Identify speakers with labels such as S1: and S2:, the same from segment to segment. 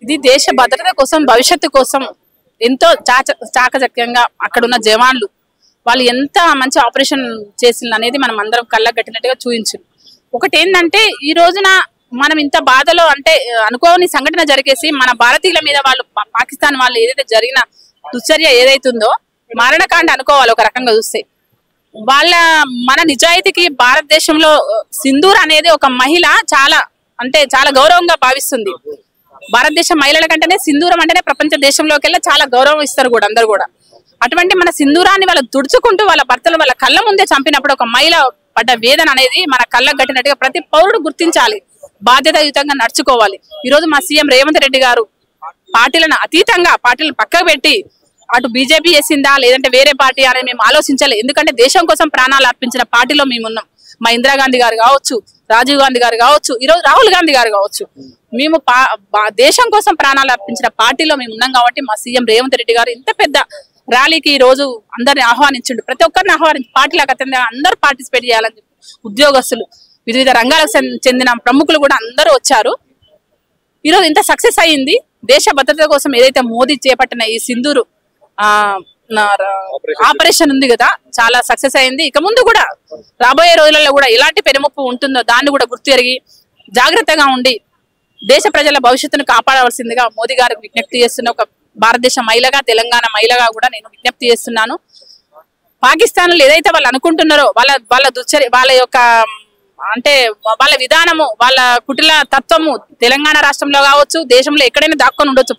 S1: ఇది దేశ భద్రత కోసం, భవిష్యత్తు కోసం ఎంతో చాకచక్యంగా అక్కడ ఉన్న జవాన్లు వాళ్ళు ఎంత మంచి ఆపరేషన్ చేసింది అనేది మనం అందరం కళ్ళకు కట్టినట్టుగా చూపించారు. ఒకటి ఏంటంటే ఈ రోజున మనం ఇంత బాధలో అంటే అనుకోని సంఘటన జరిగేసి మన భారతీయుల మీద వాళ్ళు పాకిస్తాన్ వాళ్ళు ఏదైతే జరిగిన దుశ్చర్య ఏదైతుందో మరణకాండ అనుకోవాలి ఒక రకంగా చూస్తే. మన నిజాయితీకి భారతదేశంలో సింధూర్ అనేది ఒక మహిళ చాలా గౌరవంగా భావిస్తుంది. భారతదేశ మహిళల కంటేనే సింధూరం అంటేనే ప్రపంచ దేశంలోకెల్లా చాలా గౌరవం ఇస్తారు కూడా అందరు కూడా. అటువంటి మన సింధూరాన్ని వాళ్ళు తుడుచుకుంటూ వాళ్ళ భర్తలు వాళ్ళ కళ్ళ ముందే చంపినప్పుడు ఒక మహిళ పడ్డ వేదన అనేది మన కళ్ళకు కట్టినట్టుగా ప్రతి పౌరుడు గుర్తించాలి, బాధ్యతాయుతంగా నడుచుకోవాలి. ఈ రోజు మా సీఎం రేవంత్ రెడ్డి గారు పార్టీలను అతీతంగా పార్టీలను పక్కకు పెట్టి అటు బీజేపీ వేసిందా లేదంటే వేరే పార్టీ అనేది మేము ఆలోచించాలి. ఎందుకంటే దేశం కోసం ప్రాణాలు అర్పించిన పార్టీలో మేమున్నాం. మా ఇందిరాగాంధీ గారు కావచ్చు, రాజీవ్ గాంధీ గారు కావచ్చు, ఈరోజు రాహుల్ గాంధీ గారు కావచ్చు, మేము దేశం కోసం ప్రాణాలు అర్పించిన పార్టీలో మేము ఉన్నాం. కాబట్టి మా సీఎం రేవంత్ రెడ్డి గారు ఇంత పెద్ద ర్యాలీకి ఈ రోజు అందరిని ఆహ్వానించండు. ప్రతి ఒక్కరిని ఆహ్వానించి పార్టీలకు అత్యంత అందరూ పార్టిసిపేట్ చేయాలని చెప్పి ఉద్యోగస్తులు, వివిధ రంగాలకు చెందిన ప్రముఖులు కూడా అందరూ వచ్చారు. ఈరోజు ఇంత సక్సెస్ అయ్యింది. దేశ భద్రత కోసం ఏదైతే మోదీ చేపట్టిన ఈ సింధూరు ఆపరేషన్ ఉంది కదా, చాలా సక్సెస్ అయింది. ఇక ముందు కూడా రాబోయే రోజులలో కూడా ఎలాంటి పెనుముప్పు ఉంటుందో దాన్ని కూడా గుర్తెరిగి జాగ్రత్తగా ఉండి దేశ ప్రజల భవిష్యత్తును కాపాడవలసిందిగా మోదీ గారికి విజ్ఞప్తి చేస్తున్న ఒక భారతదేశ మహిళగా, తెలంగాణ మహిళగా కూడా నేను విజ్ఞప్తి చేస్తున్నాను. పాకిస్తాన్ లో ఏదైతే వాళ్ళు అనుకుంటున్నారో వాళ్ళ దుశ్చర్య, వాళ్ళ యొక్క అంటే వాళ్ళ విధానము, వాళ్ళ కుటిల తత్వము తెలంగాణ రాష్ట్రంలో కావచ్చు, దేశంలో ఎక్కడైనా దాక్కొని ఉండొచ్చు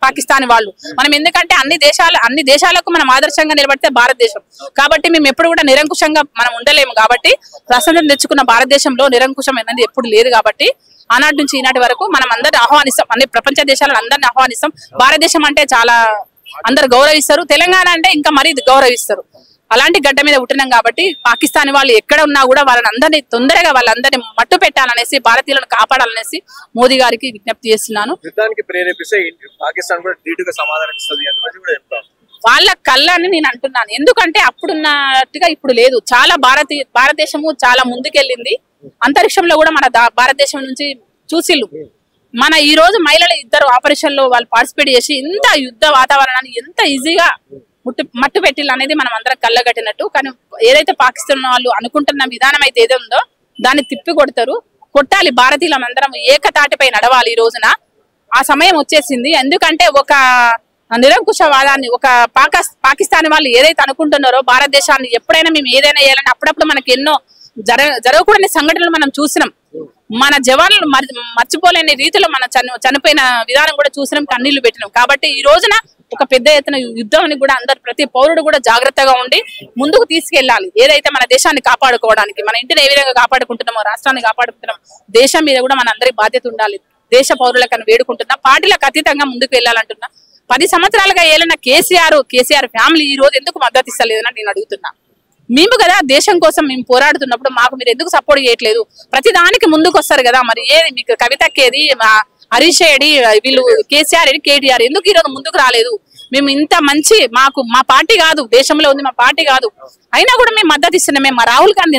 S1: పాకిస్తాన్ వాళ్ళు. మనం ఎందుకంటే అన్ని దేశాలకు మనం ఆదర్శంగా నిలబడితే భారతదేశం. కాబట్టి మేము ఎప్పుడు కూడా నిరంకుశంగా మనం ఉండలేము. కాబట్టి స్వతంత్రం తెచ్చుకున్న భారతదేశంలో నిరంకుశం అనేది ఎప్పుడు లేదు. కాబట్టి ఆనాటి నుంచి ఈనాటి వరకు మనం అందరిని ఆహ్వానిస్తాం, అన్ని ప్రపంచ దేశాలను అందరిని ఆహ్వానిస్తాం. భారతదేశం అంటే చాలా అందరు గౌరవిస్తారు, తెలంగాణ అంటే ఇంకా మరీ గౌరవిస్తారు. అలాంటి గడ్డ మీద పుట్టినాం కాబట్టి పాకిస్తాన్ వాళ్ళు ఎక్కడ ఉన్నా కూడా వాళ్ళని అందరినీ తొందరగా వాళ్ళందరినీ మట్టు పెట్టాలనేసి, భారతీయులను కాపాడాలనేసి మోదీ గారికి విజ్ఞప్తి చేస్తున్నాను. వాళ్ళ కళ్ళని నేను అంటున్నాను. ఎందుకంటే అప్పుడున్నట్టుగా ఇప్పుడు లేదు. చాలా భారతదేశము చాలా ముందుకెళ్ళింది. అంతరిక్షంలో కూడా మన భారతదేశం నుంచి చూసిళ్ళు. మన ఈ రోజు మహిళలు ఇద్దరు ఆపరేషన్ లో వాళ్ళు పార్టిసిపేట్ చేసి ఇంత యుద్ధ వాతావరణాన్ని ఎంత ఈజీగా మట్టు పెట్టిల్లు అనేది మనం అందరం కళ్ళగట్టినట్టు. కానీ ఏదైతే పాకిస్తాన్ వాళ్ళు అనుకుంటున్న విధానం అయితే ఏదో ఉందో దాన్ని తిప్పి కొట్టాలి. భారతీయులం అందరం ఏకతాటిపై నడవాలి. ఈ రోజున ఆ సమయం వచ్చేసింది. ఎందుకంటే ఒక నిరంకుశవాదాన్ని, ఒక పాకిస్తాన్ వాళ్ళు ఏదైతే అనుకుంటున్నారో భారతదేశాన్ని ఎప్పుడైనా మేము ఏదైనా చేయాలని అప్పుడప్పుడు మనకి ఎన్నో జరగకూడని సంఘటనలు మనం చూసినాం. మన జవాన్లు మర్చిపోలేని రీతిలో మన చనిపోయిన విధానం కూడా చూసినాం, కన్నీళ్లు పెట్టినాం. కాబట్టి ఈ రోజున ఒక పెద్ద ఎత్తున యుద్ధాన్ని కూడా అందరు ప్రతి పౌరుడు కూడా జాగ్రత్తగా ఉండి ముందుకు తీసుకెళ్లాలి. ఏదైతే మన దేశాన్ని కాపాడుకోవడానికి, మన ఇంటిని ఏ విధంగా కాపాడుకుంటున్నామో, రాష్ట్రాన్ని కాపాడుకుంటున్నామో, దేశం మీద కూడా మన అందరి బాధ్యత ఉండాలి. దేశ పౌరులకని వేడుకుంటున్నా, పార్టీలకు అతీతంగా ముందుకు వెళ్ళాలంటున్నా. 10 సంవత్సరాలుగా ఏలిన కేసీఆర్ ఫ్యామిలీ ఈ రోజు ఎందుకు మద్దతు ఇస్తలేదని నేను అడుగుతున్నా. మేము కదా దేశం కోసం మేము పోరాడుతున్నప్పుడు మాకు మీరు ఎందుకు సపోర్ట్ చేయట్లేదు? ప్రతి దానికి ముందుకు వస్తారు కదా. మరి ఏది మీకు కవితకేది, హరీష్ ఏడి, వీళ్ళు కేసీఆర్ ఏడి, కేటీఆర్ ఎందుకు ఈరోజు ముందుకు రాలేదు? మేము ఇంత మంచి మా పార్టీ కాదు, దేశంలో ఉంది మా పార్టీ కాదు, అయినా కూడా మేము మద్దతు ఇస్తున్నాం. మేము రాహుల్ గాంధీ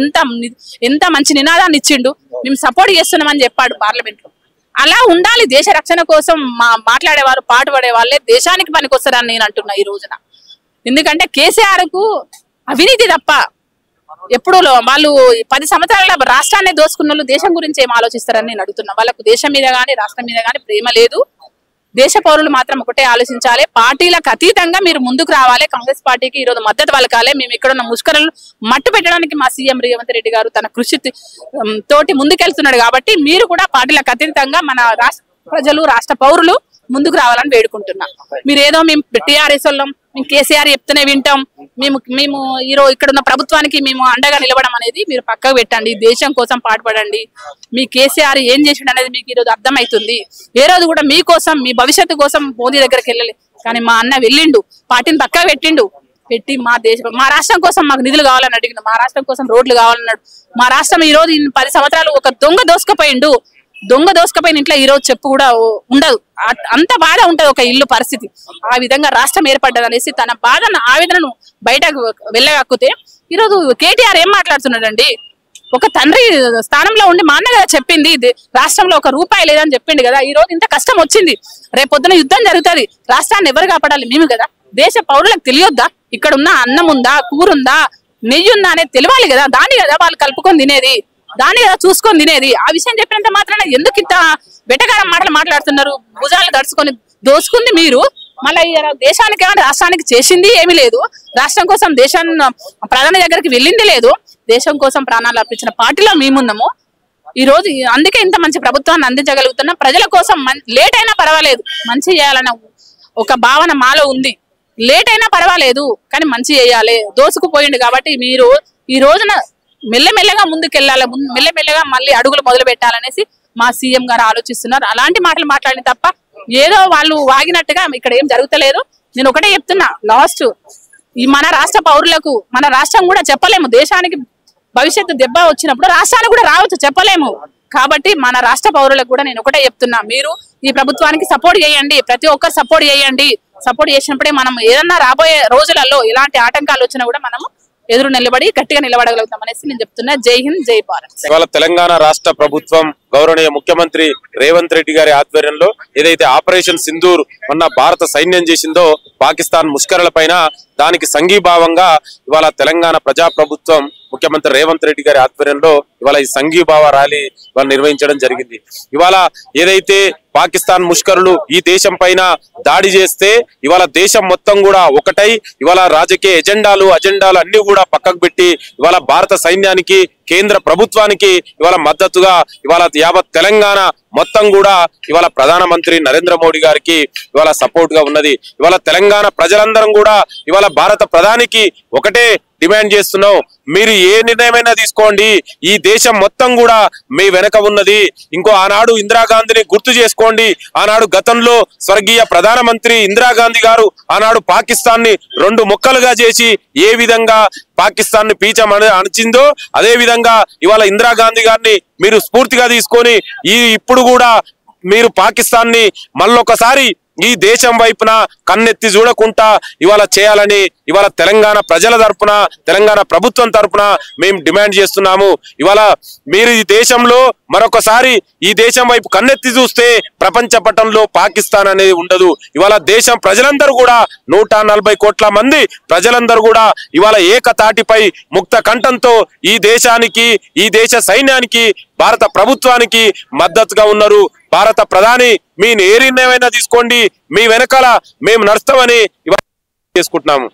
S1: ఎంత మంచి నినాదాన్ని ఇచ్చిండు, మేము సపోర్ట్ చేస్తున్నామని చెప్పాడు పార్లమెంట్ లో. అలా ఉండాలి. దేశ రక్షణ కోసం మాట్లాడేవారు, పాటుపడే వాళ్ళే దేశానికి పనికొస్తారని నేను అంటున్నా ఈ రోజున. ఎందుకంటే కేసీఆర్ కు అవినీతి తప్ప ఎప్పుడు వాళ్ళు 10 సంవత్సరాల రాష్ట్రాన్ని దోసుకున్న వాళ్ళు దేశం గురించి ఏం ఆలోచిస్తారని నేను అడుగుతున్నా. వాళ్ళకు దేశం మీద గానీ రాష్ట్రం మీద గానీ ప్రేమ లేదు. దేశ పౌరులు మాత్రం ఒకటే ఆలోచించాలి, పార్టీలకు అతీతంగా మీరు ముందుకు రావాలి. కాంగ్రెస్ పార్టీకి ఈరోజు మద్దతు పలకాలి. మేము ఇక్కడ ఉన్న ముష్కరలను మట్టు పెట్టడానికి మా సీఎం రేవంత్ రెడ్డి గారు తన కృషి తోటి ముందుకెళ్తున్నాడు. కాబట్టి మీరు కూడా పార్టీలకు అతీతంగా మన రాష్ట్ర ప్రజలు, రాష్ట్ర పౌరులు ముందుకు రావాలని వేడుకుంటున్నా. మీరు ఏదో మేము టీఆర్ఎస్ వాళ్ళం, మేము కేసీఆర్ చెప్తూనే వింటాం, మేము ఈరోజు ఇక్కడ ఉన్న ప్రభుత్వానికి మేము అండగా నిలవడం అనేది మీరు పక్కకు పెట్టండి. దేశం కోసం పాటుపడండి. మీ కేసీఆర్ ఏం చేసిండు అనేది మీకు ఈరోజు అర్థమవుతుంది. ఏ రోజు కూడా మీకోసం, మీ భవిష్యత్తు కోసం మోదీ దగ్గరికి వెళ్ళలే. కానీ మా అన్న వెళ్ళిండు, పార్టీని పక్కకు పెట్టి మా రాష్ట్రం కోసం మాకు నిధులు కావాలని అడిగిండు, మా రాష్ట్రం కోసం రోడ్లు కావాలన్నాడు. మా రాష్ట్రం ఈ రోజు 10 సంవత్సరాలు ఒక దొంగ దోసుకపోయిన ఇంట్లో ఈ రోజు చెప్పు కూడా ఉండదు. అంత బాధ ఉంటది ఒక ఇల్లు పరిస్థితి. ఆ విధంగా రాష్ట్రం ఏర్పడ్డది అనేసి తన బాధను, ఆవేదనను బయటకు వెళ్ళగక్కితే ఈరోజు కేటీఆర్ ఏం మాట్లాడుతున్నాడండి? ఒక తండ్రి స్థానంలో ఉండి మా అన్న కదా చెప్పింది, రాష్ట్రంలో ఒక రూపాయి లేదని చెప్పింది కదా. ఈ రోజు ఇంత కష్టం వచ్చింది, రేపొద్దున యుద్ధం జరుగుతుంది, రాష్ట్రాన్ని ఎవరు కాపాడాలి? మేము కదా. దేశ పౌరులకు తెలియొద్దా ఇక్కడ ఉన్న అన్నం ఉందా, కూరుందా, నెయ్యి ఉందా అనేది తెలియాలి కదా. దాన్ని కదా వాళ్ళు కలుపుకొని తినేది, దాన్ని కదా చూసుకొని తినేది. ఆ విషయం చెప్పినంత మాత్రాన ఎందుకు ఇంత వెటకారం మాటలు మాట్లాడుతున్నారు? భుజాలు గడుచుకొని దోసుకుంది మీరు, మళ్ళీ దేశానికి రాష్ట్రానికి చేసింది ఏమీ లేదు. రాష్ట్రం కోసం దేశాన్ని ప్రధాని దగ్గరికి వెళ్ళింది లేదు. దేశం కోసం ప్రాణాలు అర్పించిన పార్టీలో మేమున్నాము. ఈ రోజు అందుకే ఇంత మంచి ప్రభుత్వాన్ని అందించగలుగుతున్నాం. ప్రజల కోసం లేట్ అయినా పర్వాలేదు, మంచి చేయాలన్న ఒక భావన మాలో ఉంది. లేట్ అయినా పర్వాలేదు కానీ మంచి చేయాలి. దోసుకుపోయింది కాబట్టి మీరు ఈ రోజున మెల్లమెల్లగా ముందుకెళ్ళాలి, మెల్లమెల్లగా మళ్ళీ అడుగులు మొదలు పెట్టాలనేసి మా సీఎం గారు ఆలోచిస్తున్నారు. అలాంటి మాటలు మాట్లాడిన తప్ప ఏదో వాళ్ళు వాగినట్టుగా ఇక్కడ ఏం జరుగుతలేదు. నేను ఒకటే చెప్తున్నా, లాస్ట్ ఈ మన రాష్ట్ర పౌరులకు మన రాష్ట్రం కూడా చెప్పలేము. దేశానికి భవిష్యత్తు దెబ్బ వచ్చినప్పుడు రాష్ట్రానికి కూడా రావచ్చు, చెప్పలేము. కాబట్టి మన రాష్ట్ర పౌరులకు కూడా నేను ఒకటే చెప్తున్నా, మీరు ఈ ప్రభుత్వానికి సపోర్ట్ చేయండి, ప్రతి ఒక్కరు సపోర్ట్ చేయండి. సపోర్ట్ చేసినప్పుడే మనం ఏదన్నా రాబోయే రోజులలో ఎలాంటి ఆటంకాలు వచ్చినా కూడా మనము ఎదురు నిలబడి గట్టిగా నిలబడగలుగుతాం అనేసి నేను చెప్తున్నా. జై హింద్, జై భారత్.
S2: ఇవాళ తెలంగాణ రాష్ట్ర ప్రభుత్వం గౌరవనీయ ముఖ్యమంత్రి రేవంత్ రెడ్డి గారి ఆధ్వర్యంలో ఏదైతే ఆపరేషన్ సింధూర్ మొన్న భారత సైన్యం చేసిందో పాకిస్తాన్ ముష్కరుల పైన, దానికి సంఘీభావంగా ఇవాళ తెలంగాణ ప్రజాప్రభుత్వం ముఖ్యమంత్రి రేవంత్ రెడ్డి గారి ఆధ్వర్యంలో ఇవాళ ఈ సంఘీభావ ర్యాలీ ఇవాళ నిర్వహించడం జరిగింది. ఇవాళ ఏదైతే పాకిస్తాన్ ముష్కరులు ఈ దేశం పైన దాడి చేస్తే ఇవాళ దేశం మొత్తం కూడా ఒకటై ఇవాళ రాజకీయ అజెండాలు అన్ని కూడా పక్కకు పెట్టి ఇవాళ భారత సైన్యానికి, కేంద్ర ప్రభుత్వానికి ఇవాళ మద్దతుగా ఇవాళ యావత్ తెలంగాణ మొత్తం కూడా ఇవాళ ప్రధానమంత్రి నరేంద్ర మోడీ గారికి ఇవాళ సపోర్ట్ గా ఉన్నది. ఇవాళ తెలంగాణ ప్రజలందరం కూడా ఇవాళ భారత ప్రధానికి ఒకటే డిమాండ్ చేస్తున్నాం, మీరు ఏ నిర్ణయమైనా తీసుకోండి, ఈ దేశం మొత్తం కూడా మీ వెనక ఉన్నది. ఇంకో ఆనాడు ఇందిరాగాంధీని గుర్తు చేసుకోండి. ఆనాడు గతంలో స్వర్గీయ ప్రధానమంత్రి ఇందిరాగాంధీ గారు ఆనాడు పాకిస్తాన్ ని 2 ముక్కలుగా చేసి ఏ విధంగా పాకిస్తాన్ ని పీచం అణచిందో అదే విధంగా ఇవాళ ఇందిరాగాంధీ గారిని మీరు స్ఫూర్తిగా తీసుకొని ఇప్పుడు కూడా మీరు పాకిస్తాన్ ని మళ్ళొకసారి ఈ దేశం వైపున కన్నెత్తి చూడకుండా ఇవాళ చేయాలని ఇవాళ తెలంగాణ ప్రజల తరపున, తెలంగాణ ప్రభుత్వం తరపున మేము డిమాండ్ చేస్తున్నాము. ఇవాళ మీరు ఈ దేశంలో మరొకసారి ఈ దేశం వైపు కన్నెత్తి చూస్తే ప్రపంచ పటంలో పాకిస్తాన్ అనేది ఉండదు. ఇవాళ దేశం ప్రజలందరూ కూడా 140 కోట్ల మంది ప్రజలందరూ కూడా ఇవాళ ఏకతాటిపై ముక్త కంఠంతో ఈ దేశానికి, ఈ దేశ సైన్యానికి, భారత ప్రభుత్వానికి మద్దతుగా ఉన్నారు. భారత ప్రధాని మీ ఏ నిర్ణయమైనా తీసుకోండి, మీ వెనకాల మేము నడుస్తామని చేసుకుంటున్నాము.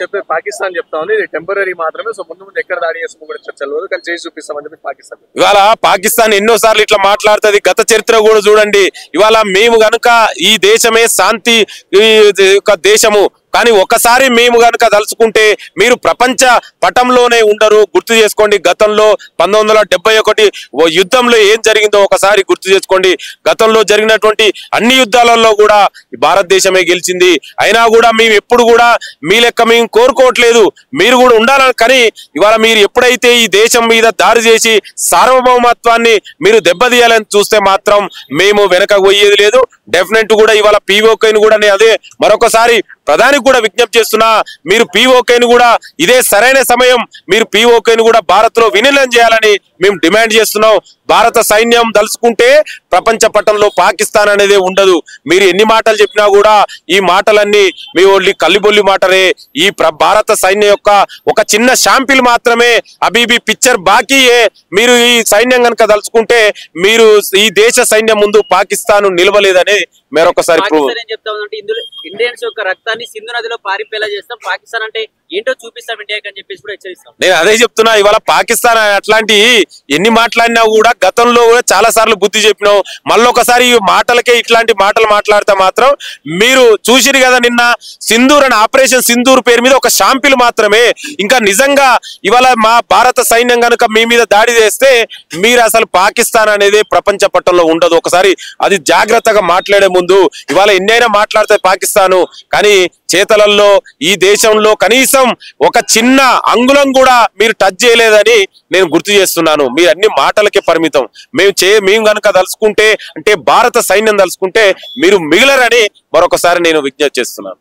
S3: చెప్పే పాకిస్తాన్ చెప్తా ఉంది ఇది టెంపరీ మాత్రమే, సో ముందు ఎక్కడ దాడి చేస్తామో కూడా చర్చలు కానీ చేసి చూపిస్తామని చెప్పి పాకిస్తాన్
S2: ఇవాళ పాకిస్తాన్ ఎన్నోసార్లు ఇట్లా మాట్లాడుతుంది. గత చరిత్ర కూడా చూడండి. ఇవాళ మేము గనుక ఈ దేశమే శాంతి దేశము కానీ ఒకసారి మేము గనుక తలుచుకుంటే మీరు ప్రపంచ పటంలోనే ఉండరు. గుర్తు చేసుకోండి, గతంలో 1971 యుద్ధంలో ఏం జరిగిందో ఒకసారి గుర్తు చేసుకోండి. గతంలో జరిగినటువంటి అన్ని యుద్ధాలలో కూడా భారతదేశమే గెలిచింది. అయినా కూడా మేము ఎప్పుడు కూడా మీ లెక్క మేము కోరుకోవట్లేదు, మీరు కూడా ఉండాలని. కానీ ఇవాళ మీరు ఎప్పుడైతే ఈ దేశం మీద దాడి చేసి సార్వభౌమత్వాన్ని మీరు దెబ్బతీయాలని చూస్తే మాత్రం మేము వెనక పోయేది లేదు. డెఫినెట్ కూడా ఇవాళ POKని కూడా నేను అదే మరొకసారి ప్రధానికి కూడా విజ్ఞప్తి చేస్తున్నా, మీరు POKని కూడా ఇదే సరైన సమయం, మీరు POKని కూడా భారత్ లో విలీనం చేయాలని మేము డిమాండ్ చేస్తున్నాం. భారత సైన్యం దలుచుకుంటే ప్రపంచ పటంలో పాకిస్తాన్ అనేది ఉండదు. మీరు ఎన్ని మాటలు చెప్పినా కూడా ఈ మాటలన్నీ మీ ఓన్లీ కల్లిబొల్లి మాటలే. ఈ భారత సైన్యం యొక్క ఒక చిన్న శాంపిల్ మాత్రమే, అబీబీ పిక్చర్ బాకీయే. మీరు ఈ సైన్యం కనుక దలుచుకుంటే మీరు ఈ దేశ సైన్యం ముందు పాకిస్తాన్ నిలవలేదని మరొకసారి
S4: ఇండియన్స్ యొక్క రక్తాన్ని సింధు నదిలో పారిపోయేలా చేస్తాం, పాకిస్తాన్ అంటే ఏంటో చూపిస్తాం ఇండియాకి అని చెప్పేసి కూడా హెచ్చరిస్తాం.
S2: నేను అదే చెప్తున్నా, ఇవాళ పాకిస్తాన్ అట్లాంటి ఎన్ని మాట్లాడినా కూడా గతంలో కూడా చాలా సార్లు బుద్ధి చెప్పినాం. మళ్ళొకసారి ఈ మాటలకే ఇట్లాంటి మాటలు మాట్లాడితే మాత్రం మీరు చూసిరు కదా నిన్న సింధూర్ అని ఆపరేషన్ సింధూర్ పేరు మీద ఒక షాంపిల్ మాత్రమే. ఇంకా నిజంగా ఇవాళ మా భారత సైన్యం కనుక మీ మీద దాడి చేస్తే మీరు అసలు పాకిస్తాన్ అనేది ప్రపంచ పట్టంలో ఉండదు. ఒకసారి అది జాగ్రత్తగా మాట్లాడే ముందు ఇవాళ ఎన్నైనా మాట్లాడితే పాకిస్తాను, కానీ చేతలలో ఈ దేశంలో కనీసం ఒక చిన్న అంగుళం కూడా మీరు టచ్ చేయలేదని నేను గుర్తు చేస్తున్నాను. మీరు అన్ని మాటలకే పరిమితం. మేము కనుక తలుచుకుంటే అంటే భారత సైన్యం తలుచుకుంటే మీరు మిగిలరని మరొకసారి నేను విజ్ఞప్తి చేస్తున్నాను.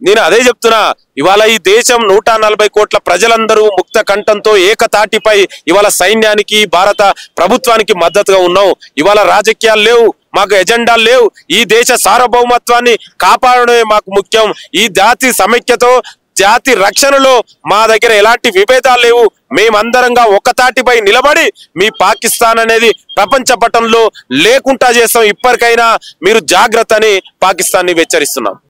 S2: నేను అదే చెప్తున్నా, ఇవాళ ఈ దేశం 140 కోట్ల ప్రజలందరూ ముక్త కంఠంతో ఏకతాటిపై ఇవాళ సైన్యానికి భారత ప్రభుత్వానికి మద్దతుగా ఉన్నాం. ఇవాళ రాజకీయాలు లేవు, మాకు ఎజెండాలు లేవు. ఈ దేశ సార్వభౌమత్వాన్ని కాపాడడమే మాకు ముఖ్యం. ఈ జాతి సమైక్యతో జాతి రక్షణలో మా దగ్గర ఎలాంటి విభేదాలు లేవు. మేమందరంగా ఒక్కతాటిపై నిలబడి మీ పాకిస్తాన్ అనేది ప్రపంచ పటంలో లేకుండా చేస్తాం. ఇప్పటికైనా మీరు జాగ్రత్త అని పాకిస్తాన్ని హెచ్చరిస్తున్నాం.